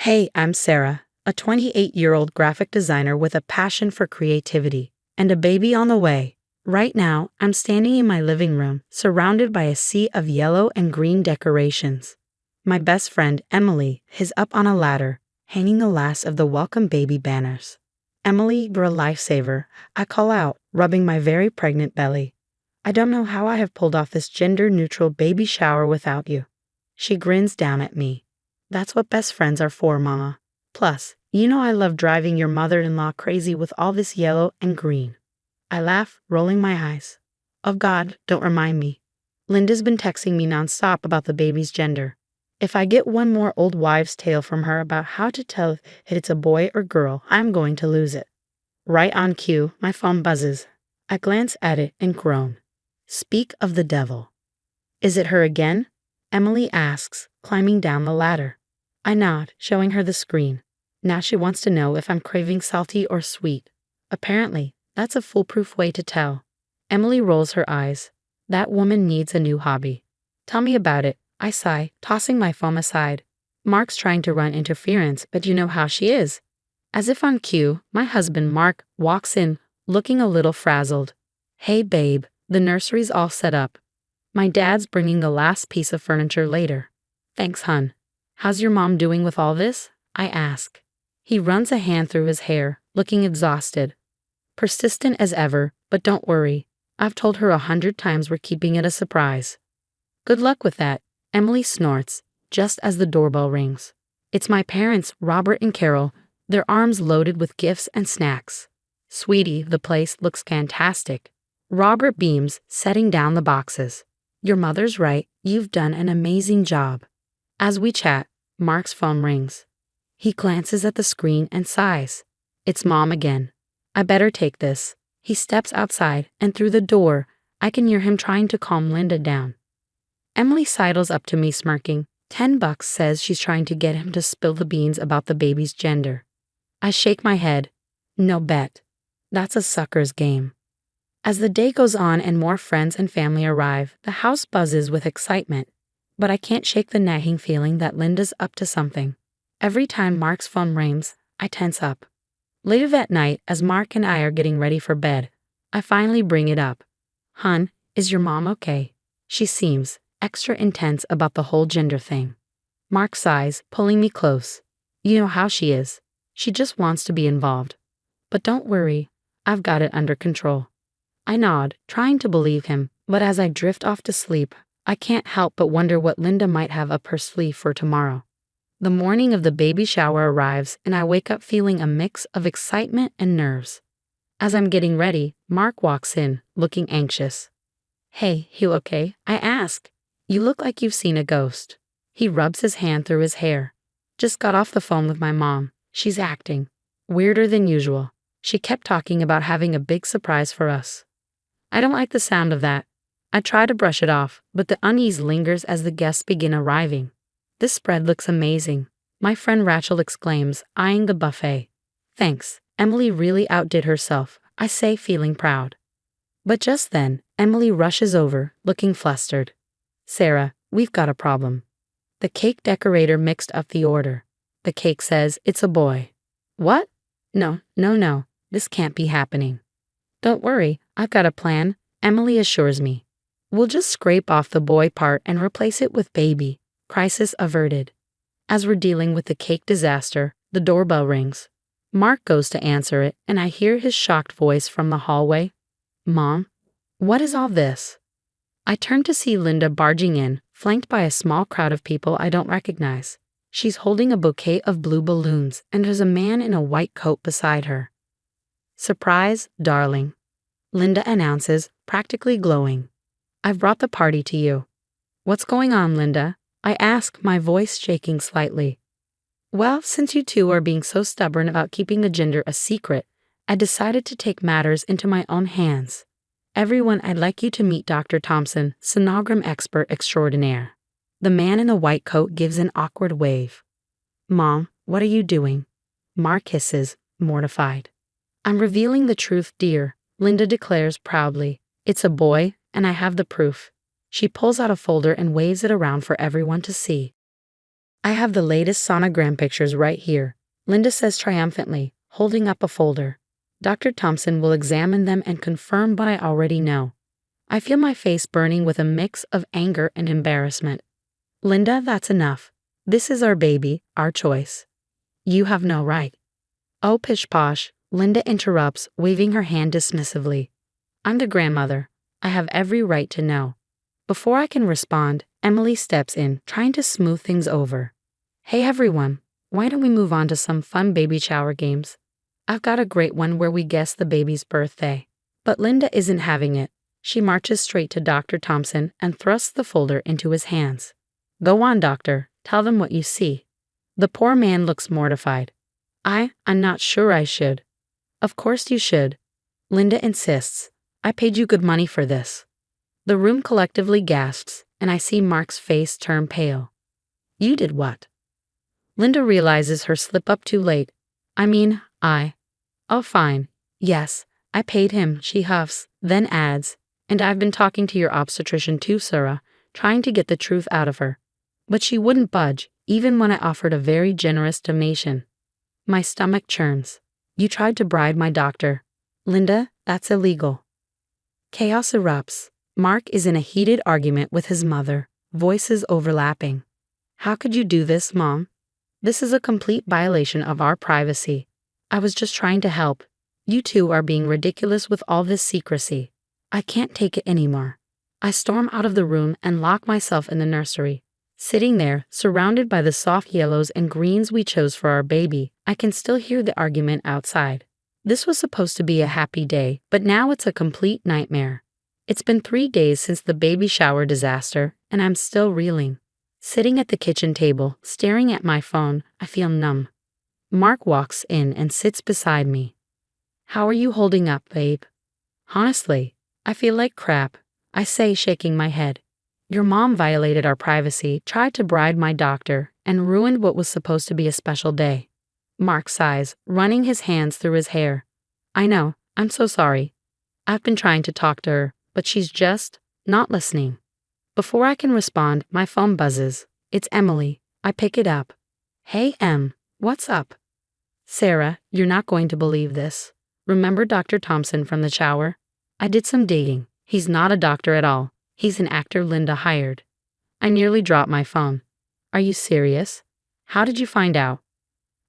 Hey, I'm Sarah, a 28-year-old graphic designer with a passion for creativity and a baby on the way. Right now, I'm standing in my living room, surrounded by a sea of yellow and green decorations. My best friend, Emily, is up on a ladder, hanging the last of the welcome baby banners. Emily, you're a lifesaver, I call out, rubbing my very pregnant belly. I don't know how I have pulled off this gender-neutral baby shower without you. She grins down at me. That's what best friends are for, Mama. Plus, you know I love driving your mother-in-law crazy with all this yellow and green. I laugh, rolling my eyes. Oh God, don't remind me. Linda's been texting me nonstop about the baby's gender. If I get one more old wives' tale from her about how to tell if it's a boy or girl, I'm going to lose it. Right on cue, my phone buzzes. I glance at it and groan. Speak of the devil. Is it her again? Emily asks, climbing down the ladder. I nod, showing her the screen. Now she wants to know if I'm craving salty or sweet. Apparently, that's a foolproof way to tell. Emily rolls her eyes. That woman needs a new hobby. Tell me about it, I sigh, tossing my phone aside. Mark's trying to run interference, but you know how she is. As if on cue, my husband Mark walks in, looking a little frazzled. Hey babe, the nursery's all set up. My dad's bringing the last piece of furniture later. Thanks, hun. How's your mom doing with all this? I ask. He runs a hand through his hair, looking exhausted. Persistent as ever, but don't worry. I've told her 100 times we're keeping it a surprise. Good luck with that, Emily snorts, just as the doorbell rings. It's my parents, Robert and Carol, their arms loaded with gifts and snacks. Sweetie, the place looks fantastic. Robert beams, setting down the boxes. Your mother's right, you've done an amazing job. As we chat, Mark's phone rings. He glances at the screen and sighs. It's Mom again. I better take this. He steps outside, and through the door, I can hear him trying to calm Linda down. Emily sidles up to me smirking. $10 says she's trying to get him to spill the beans about the baby's gender. I shake my head. No bet. That's a sucker's game. As the day goes on and more friends and family arrive, the house buzzes with excitement. But I can't shake the nagging feeling that Linda's up to something. Every time Mark's phone rings, I tense up. Later that night, as Mark and I are getting ready for bed, I finally bring it up. Hun, is your mom okay? She seems extra intense about the whole gender thing. Mark sighs, pulling me close. You know how she is. She just wants to be involved. But don't worry, I've got it under control. I nod, trying to believe him, but as I drift off to sleep, I can't help but wonder what Linda might have up her sleeve for tomorrow. The morning of the baby shower arrives, and I wake up feeling a mix of excitement and nerves. As I'm getting ready, Mark walks in, looking anxious. Hey, you okay? I ask. You look like you've seen a ghost. He rubs his hand through his hair. Just got off the phone with my mom. She's acting weirder than usual. She kept talking about having a big surprise for us. I don't like the sound of that. I try to brush it off, but the unease lingers as the guests begin arriving. This spread looks amazing, my friend Rachel exclaims, eyeing the buffet. Thanks, Emily really outdid herself, I say, feeling proud. But just then, Emily rushes over, looking flustered. Sarah, we've got a problem. The cake decorator mixed up the order. The cake says it's a boy. What? No, this can't be happening. Don't worry, I've got a plan, Emily assures me. We'll just scrape off the boy part and replace it with baby. Crisis averted. As we're dealing with the cake disaster, the doorbell rings. Mark goes to answer it, and I hear his shocked voice from the hallway. Mom, what is all this? I turn to see Linda barging in, flanked by a small crowd of people I don't recognize. She's holding a bouquet of blue balloons, and there's a man in a white coat beside her. Surprise, darling, Linda announces, practically glowing. I've brought the party to you. What's going on, Linda? I ask, my voice shaking slightly. Well, since you two are being so stubborn about keeping the gender a secret, I decided to take matters into my own hands. Everyone, I'd like you to meet Dr. Thompson, sonogram expert extraordinaire. The man in the white coat gives an awkward wave. Mom, what are you doing? Mark hisses, mortified. I'm revealing the truth, dear, Linda declares proudly. It's a boy, and I have the proof. She pulls out a folder and waves it around for everyone to see. I have the latest sonogram pictures right here, Linda says triumphantly, holding up a folder. Dr. Thompson will examine them and confirm what I already know. I feel my face burning with a mix of anger and embarrassment. Linda, that's enough. This is our baby, our choice. You have no right. Oh, pish posh, Linda interrupts, waving her hand dismissively. I'm the grandmother. I have every right to know. Before I can respond, Emily steps in, trying to smooth things over. Hey everyone, why don't we move on to some fun baby shower games? I've got a great one where we guess the baby's birthday. But Linda isn't having it. She marches straight to Dr. Thompson and thrusts the folder into his hands. Go on, doctor. Tell them what you see. The poor man looks mortified. I'm not sure I should. Of course you should. Linda insists. I paid you good money for this. The room collectively gasps, and I see Mark's face turn pale. You did what? Linda realizes her slip up too late. Oh, fine. Yes, I paid him, she huffs, then adds, and I've been talking to your obstetrician too, Sarah, trying to get the truth out of her. But she wouldn't budge, even when I offered a very generous donation. My stomach churns. You tried to bribe my doctor. Linda, that's illegal. Chaos erupts. Mark is in a heated argument with his mother, voices overlapping. How could you do this, Mom? This is a complete violation of our privacy. I was just trying to help. You two are being ridiculous with all this secrecy. I can't take it anymore. I storm out of the room and lock myself in the nursery. Sitting there, surrounded by the soft yellows and greens we chose for our baby, I can still hear the argument outside. This was supposed to be a happy day, but now it's a complete nightmare. It's been 3 days since the baby shower disaster, and I'm still reeling. Sitting at the kitchen table, staring at my phone, I feel numb. Mark walks in and sits beside me. How are you holding up, babe? Honestly, I feel like crap, I say, shaking my head. Your mom violated our privacy, tried to bribe my doctor, and ruined what was supposed to be a special day. Mark sighs, running his hands through his hair. I know, I'm so sorry. I've been trying to talk to her, but she's just not listening. Before I can respond, my phone buzzes. It's Emily. I pick it up. Hey, Em, what's up? Sarah, you're not going to believe this. Remember Dr. Thompson from the shower? I did some dating. He's not a doctor at all. He's an actor Linda hired. I nearly dropped my phone. Are you serious? How did you find out?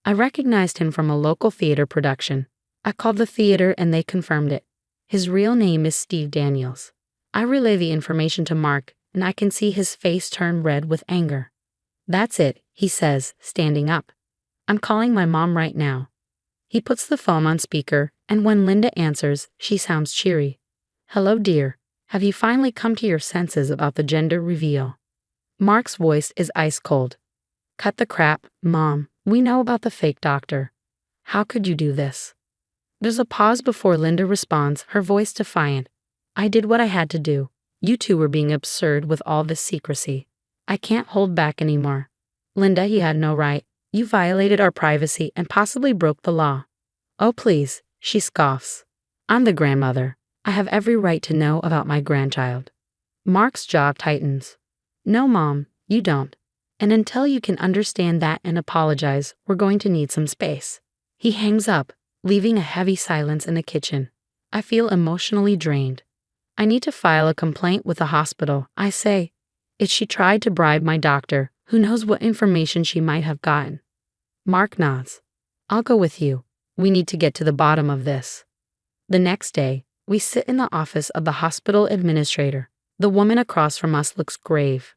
I recognized him from a local theater production. I called the theater and they confirmed it. His real name is Steve Daniels. I relay the information to Mark, and I can see his face turn red with anger. That's it, he says, standing up. I'm calling my mom right now. He puts the phone on speaker, and when Linda answers, she sounds cheery. Hello, dear. Have you finally come to your senses about the gender reveal? Mark's voice is ice cold. Cut the crap, Mom. We know about the fake doctor. How could you do this? There's a pause before Linda responds, her voice defiant. I did what I had to do. You two were being absurd with all this secrecy. I can't hold back anymore. Linda, he had no right. You violated our privacy and possibly broke the law. Oh, please, she scoffs. I'm the grandmother. I have every right to know about my grandchild. Mark's jaw tightens. No, Mom, you don't. And until you can understand that and apologize, we're going to need some space. He hangs up, leaving a heavy silence in the kitchen. I feel emotionally drained. I need to file a complaint with the hospital, I say. If she tried to bribe my doctor, who knows what information she might have gotten. Mark nods. I'll go with you. We need to get to the bottom of this. The next day, we sit in the office of the hospital administrator. The woman across from us looks grave.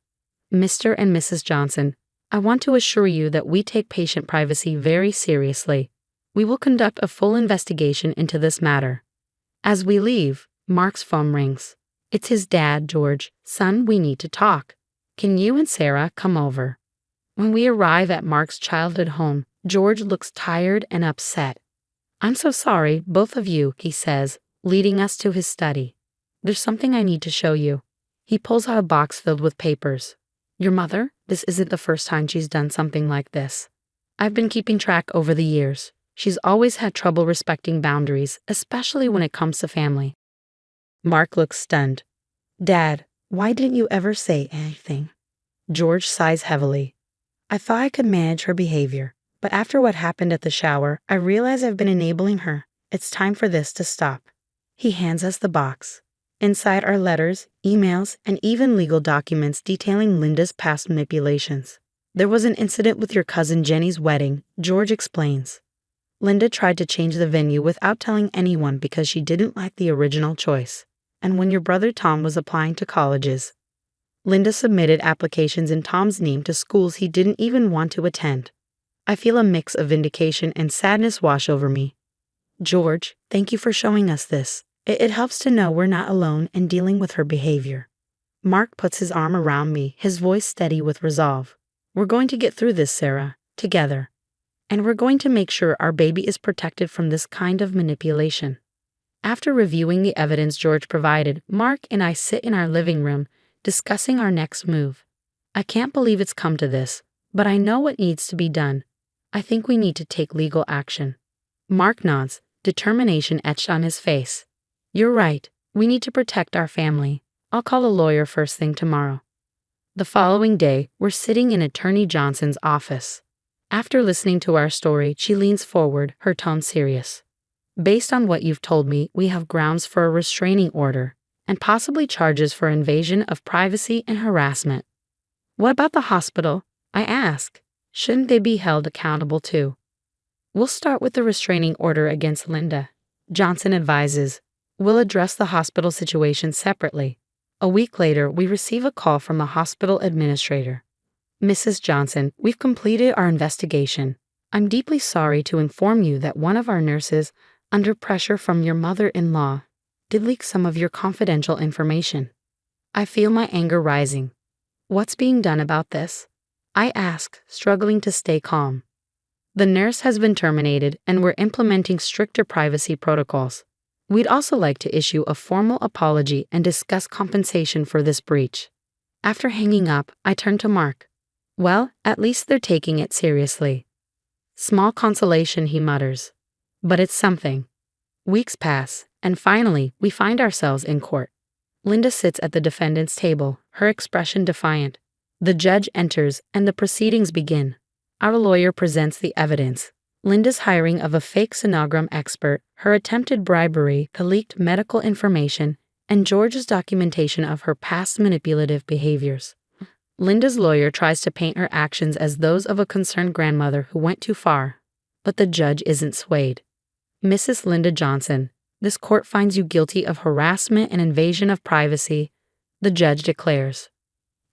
Mr. and Mrs. Johnson, I want to assure you that we take patient privacy very seriously. We will conduct a full investigation into this matter. As we leave, Mark's phone rings. It's his dad, George. Son, we need to talk. Can you and Sarah come over? When we arrive at Mark's childhood home, George looks tired and upset. I'm so sorry, both of you, he says, leading us to his study. There's something I need to show you. He pulls out a box filled with papers. Your mother? This isn't the first time she's done something like this. I've been keeping track over the years. She's always had trouble respecting boundaries, especially when it comes to family. Mark looks stunned. Dad, why didn't you ever say anything? George sighs heavily. I thought I could manage her behavior, but after what happened at the shower, I realize I've been enabling her. It's time for this to stop. He hands us the box. Inside are letters, emails, and even legal documents detailing Linda's past manipulations. There was an incident with your cousin Jenny's wedding, George explains. Linda tried to change the venue without telling anyone because she didn't like the original choice. And when your brother Tom was applying to colleges, Linda submitted applications in Tom's name to schools he didn't even want to attend. I feel a mix of vindication and sadness wash over me. George, thank you for showing us this. It helps to know we're not alone in dealing with her behavior. Mark puts his arm around me, his voice steady with resolve. We're going to get through this, Sarah, together. And we're going to make sure our baby is protected from this kind of manipulation. After reviewing the evidence George provided, Mark and I sit in our living room, discussing our next move. I can't believe it's come to this, but I know what needs to be done. I think we need to take legal action. Mark nods, determination etched on his face. You're right, we need to protect our family. I'll call a lawyer first thing tomorrow. The following day, we're sitting in Attorney Johnson's office. After listening to our story, she leans forward, her tone serious. Based on what you've told me, we have grounds for a restraining order, and possibly charges for invasion of privacy and harassment. What about the hospital? I ask. Shouldn't they be held accountable too? We'll start with the restraining order against Linda. Johnson advises. We'll address the hospital situation separately. A week later, we receive a call from the hospital administrator. Mrs. Johnson, we've completed our investigation. I'm deeply sorry to inform you that one of our nurses, under pressure from your mother-in-law, did leak some of your confidential information. I feel my anger rising. What's being done about this? I ask, struggling to stay calm. The nurse has been terminated and we're implementing stricter privacy protocols. We'd also like to issue a formal apology and discuss compensation for this breach. After hanging up, I turn to Mark. Well, at least they're taking it seriously. Small consolation, he mutters. But it's something. Weeks pass, and finally, we find ourselves in court. Linda sits at the defendant's table, her expression defiant. The judge enters, and the proceedings begin. Our lawyer presents the evidence. Linda's hiring of a fake sonogram expert, her attempted bribery, the leaked medical information, and George's documentation of her past manipulative behaviors. Linda's lawyer tries to paint her actions as those of a concerned grandmother who went too far, but the judge isn't swayed. Mrs. Linda Johnson, this court finds you guilty of harassment and invasion of privacy, the judge declares.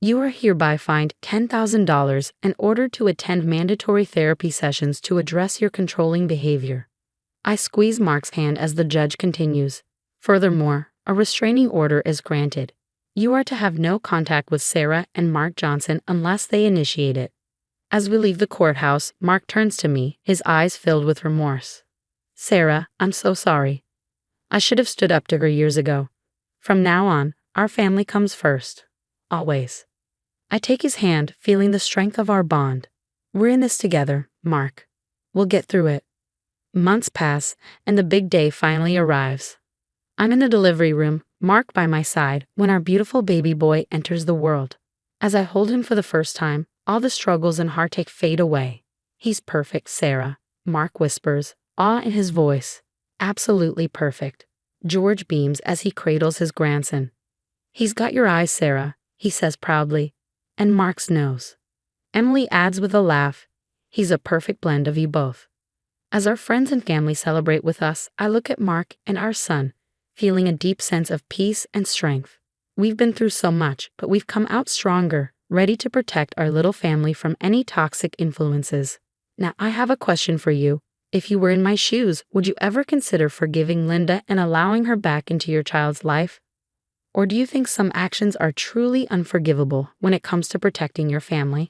You are hereby fined $10,000 and ordered to attend mandatory therapy sessions to address your controlling behavior. I squeeze Mark's hand as the judge continues. Furthermore, a restraining order is granted. You are to have no contact with Sarah and Mark Johnson unless they initiate it. As we leave the courthouse, Mark turns to me, his eyes filled with remorse. Sarah, I'm so sorry. I should have stood up to her years ago. From now on, our family comes first. Always. I take his hand, feeling the strength of our bond. We're in this together, Mark. We'll get through it. Months pass, and the big day finally arrives. I'm in the delivery room, Mark by my side, when our beautiful baby boy enters the world. As I hold him for the first time, all the struggles and heartache fade away. He's perfect, Sarah, Mark whispers, awe in his voice. Absolutely perfect. George beams as he cradles his grandson. He's got your eyes, Sarah, he says proudly. And Mark's nose. Emily adds with a laugh, he's a perfect blend of you both. As our friends and family celebrate with us, I look at Mark and our son, feeling a deep sense of peace and strength. We've been through so much, but we've come out stronger, ready to protect our little family from any toxic influences. Now, I have a question for you. If you were in my shoes, would you ever consider forgiving Linda and allowing her back into your child's life? Or do you think some actions are truly unforgivable when it comes to protecting your family?